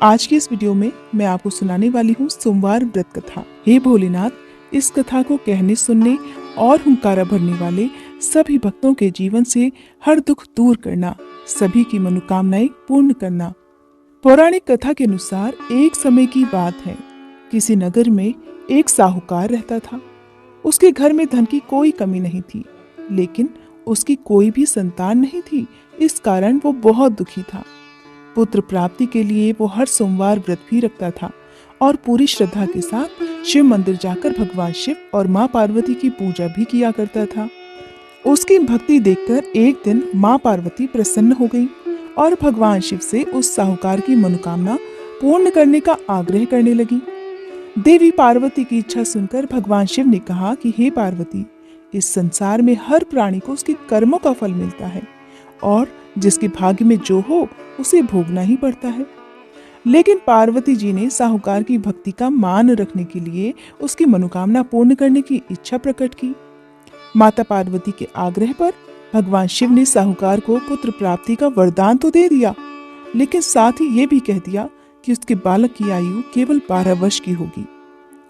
आज की इस वीडियो में मैं आपको सुनाने वाली हूँ सोमवार व्रत कथा। हे भोलेनाथ, इस कथा को कहने, सुनने और हुंकारा भरने वाले सभी भक्तों के जीवन से हर दुख दूर करना, सभी की मनोकामनाएं पूर्ण करना। पौराणिक कथा के अनुसार एक समय की बात है, किसी नगर में एक साहूकार रहता था। उसके घर में धन की कोई कमी नहीं थी, लेकिन उसकी कोई भी संतान नहीं थी। इस कारण वो बहुत दुखी था। पुत्र प्राप्ति के लिए वो हर सोमवार व्रत भी रखता था और पूरी श्रद्धा के साथ शिव मंदिर जाकर भगवान शिव और माँ पार्वती की पूजा भी किया करता था। उसकी भक्ति देखकर एक दिन माँ पार्वती प्रसन्न हो गई और भगवान शिव से उस साहूकार की मनोकामना पूर्ण करने का आग्रह करने लगी। देवी पार्वती की इच्छा सुनकर भगवान शिव ने कहा कि हे पार्वती, इस संसार में हर प्राणी को उसके कर्मों का फल मिलता है और जिसके भाग्य में जो हो उसे भोगना ही पड़ता है। लेकिन पार्वती जी ने साहूकार की भक्ति का मान रखने के लिए उसकी मनोकामना पूर्ण करने की इच्छा प्रकट की। माता पार्वती के आग्रह पर भगवान शिव ने साहूकार को पुत्र प्राप्ति का वरदान तो दे दिया, लेकिन साथ ही ये भी कह दिया कि उसके बालक की आयु केवल 12 वर्ष की होगी।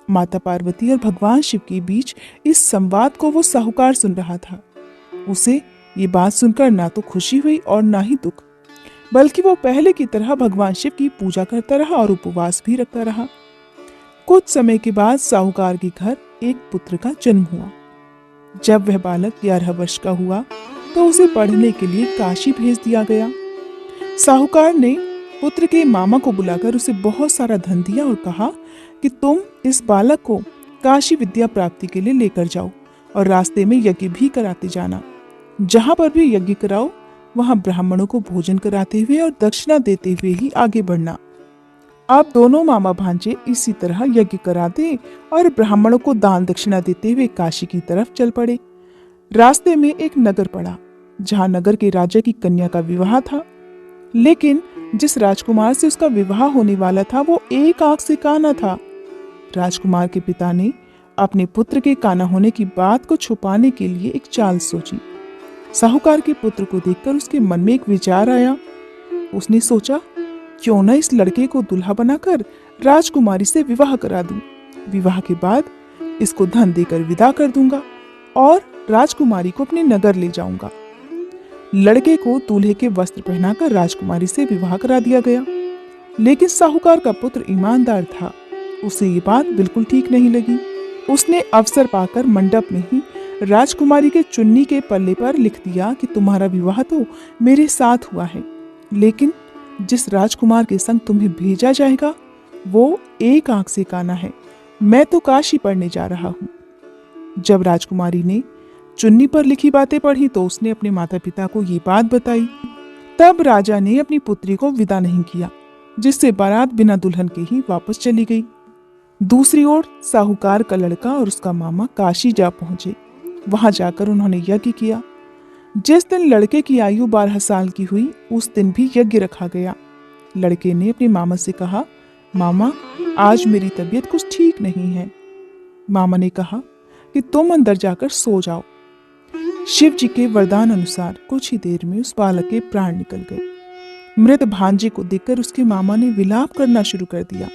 माता पार्वती और भगवान शिव के बीच इस संवाद को वो साहूकार सुन रहा था। उसे ये बात सुनकर ना तो खुशी हुई और ना ही दुख, बल्कि वो पहले की तरह भगवान शिव की पूजा करता रहा और उपवास भी रखता रहा। कुछ समय के बाद साहूकार के घर एक पुत्र का जन्म हुआ। जब वह बालक 11 वर्ष का हुआ तो उसे पढ़ने के लिए काशी भेज दिया गया। साहूकार ने पुत्र के मामा को बुलाकर उसे बहुत सारा धन दिया और कहा कि तुम इस बालक को काशी विद्या प्राप्ति के लिए लेकर जाओ और रास्ते में यज्ञ भी कराते जाना। जहां पर भी यज्ञ कराओ वहां ब्राह्मणों को भोजन कराते हुए और दक्षिणा देते हुए ही आगे बढ़ना। आप दोनों मामा भांजे इसी तरह यज्ञ कराते और ब्राह्मणों को दान दक्षिणा देते हुए काशी की तरफ चल पड़े। रास्ते में एक नगर पड़ा, जहां नगर के राजा की कन्या का विवाह था। लेकिन जिस राजकुमार से उसका विवाह होने वाला था वो एक आंख से काना था। राजकुमार के पिता ने अपने पुत्र के काना होने की बात को छुपाने के लिए एक चाल सोची। साहूकार के पुत्र को देखकर उसके मन में एक विचार आया। उसने सोचा, क्यों न इस लड़के को दुल्हा बनाकर राजकुमारी से विवाह करा दूं। विवाह के बाद इसको धन देकर विदा कर दूंगा और राजकुमारी को अपने नगर ले जाऊंगा। लड़के को दूल्हे के वस्त्र पहनाकर राजकुमारी से विवाह करा दिया गया। लेकिन साहूकार का पुत्र ईमानदार था, उसे ये बात बिल्कुल ठीक नहीं लगी। उसने अवसर पाकर मंडप में ही राजकुमारी के चुन्नी के पल्ले पर लिख दिया कि तुम्हारा विवाह तो मेरे साथ हुआ है, लेकिन जिस राजकुमार के संग तुम्हें भेजा जाएगा वो एक आंख से काना है। मैं तो काशी पढ़ने जा रहा हूँ। जब राजकुमारी ने चुन्नी पर लिखी बातें पढ़ी तो उसने अपने माता पिता को ये बात बताई। तब राजा ने अपनी पुत्री को विदा नहीं किया, जिससे बारात बिना दुल्हन के ही वापस चली गई। दूसरी ओर साहूकार का लड़का और उसका मामा काशी जा पहुंचे। वहां जाकर उन्होंने यज्ञ किया। जिस दिन लड़के की आयु 12 साल की हुई उस दिन भी यज्ञ रखा गया। लड़के ने अपने मामा से कहा, मामा, आज मेरी तबीयत कुछ ठीक नहीं है। मामा ने कहा कि तुम अंदर जाकर सो जाओ। शिव जी के वरदान अनुसार कुछ ही देर में उस बालक के प्राण निकल गए। मृत भांजे को देखकर उसके मामा ने विलाप करना शुरू कर दिया।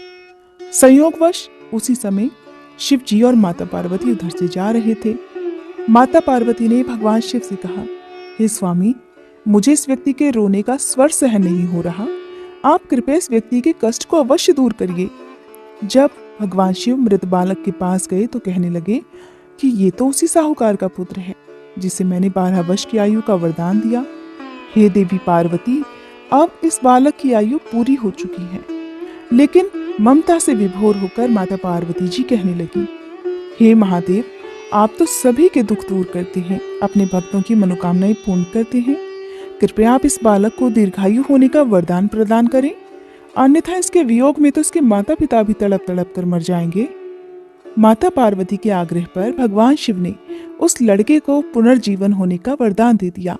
संयोगवश उसी समय शिव जी और माता पार्वती उधर से जा रहे थे। माता पार्वती ने भगवान शिव से कहा, हे स्वामी, मुझे इस व्यक्ति के रोने का स्वर सहन नहीं हो रहा। आप कृपया इस व्यक्ति के कष्ट को अवश्य दूर करिए। जब भगवान शिव मृत बालक के पास गए तो कहने लगे कि ये तो उसी साहूकार का पुत्र है जिसे मैंने 12 वर्ष की आयु का वरदान दिया। हे देवी पार्वती, अब इस बालक की आयु पूरी हो चुकी है। लेकिन ममता से विभोर होकर माता पार्वती जी कहने लगी, हे महादेव, आप तो सभी के दुख दूर करते हैं, अपने भक्तों की मनोकामनाएं पूर्ण करते हैं। कृपया आप इस बालक को दीर्घायु होने का वरदान प्रदान करें, अन्यथा इसके वियोग में तो इसके माता पिता भी तड़प तड़प कर मर जाएंगे। माता पार्वती के आग्रह पर भगवान शिव ने उस लड़के को पुनर्जीवन होने का वरदान दे दिया।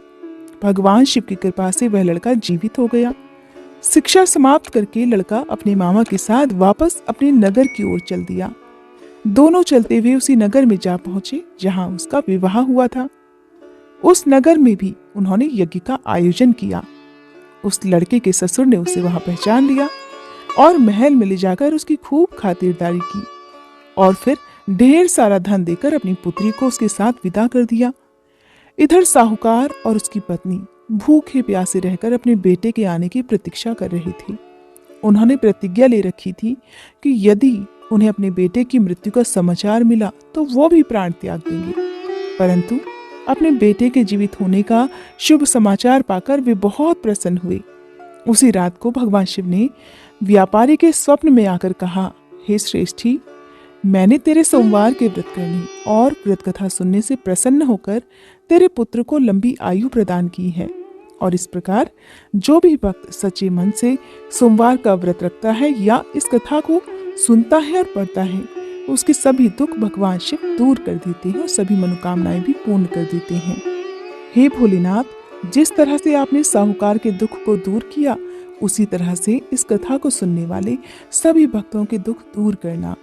भगवान शिव की कृपा से वह लड़का जीवित हो गया। शिक्षा समाप्त करके लड़का अपने मामा के साथ वापस अपने नगर की ओर चल दिया। दोनों चलते हुए उसी नगर में जा पहुंचे जहां उसका विवाह हुआ था। उस नगर में भी उन्होंने यज्ञ का आयोजन किया। उस लड़के के ससुर ने उसे वहां पहचान लिया। और महल में ले जाकर उसकी खूब खातिरदारी की और फिर ढेर सारा धन देकर अपनी पुत्री को उसके साथ विदा कर दिया। इधर साहूकार और उसकी पत्नी भूखे प्यासे रहकर अपने बेटे के आने की प्रतीक्षा कर रहे थे। उन्होंने प्रतिज्ञा ले रखी थी कि यदि उन्हें अपने बेटे की मृत्यु का समाचार मिला तो वो भी प्राण त्याग देंगे। परंतु अपने बेटे के जीवित होने का शुभ समाचार पाकर वे बहुत प्रसन्न हुए। उसी रात को भगवान शिव ने व्यापारी के स्वप्न में आकर कहा, हे श्रेष्ठी, मैंने तेरे सोमवार के व्रत करने और व्रत कथा सुनने से प्रसन्न होकर तेरे पुत्र को लंबी आयु प्रदान की है। और इस प्रकार जो भी भक्त सच्चे मन से सोमवार का व्रत रखता है या इस कथा को सुनता है और पढ़ता है, उसके सभी दुख भगवान शिव दूर कर देते हैं और सभी मनोकामनाएं भी पूर्ण कर देते हैं। हे भोलेनाथ, जिस तरह से आपने साहूकार के दुख को दूर किया, उसी तरह से इस कथा को सुनने वाले सभी भक्तों के दुख दूर करना।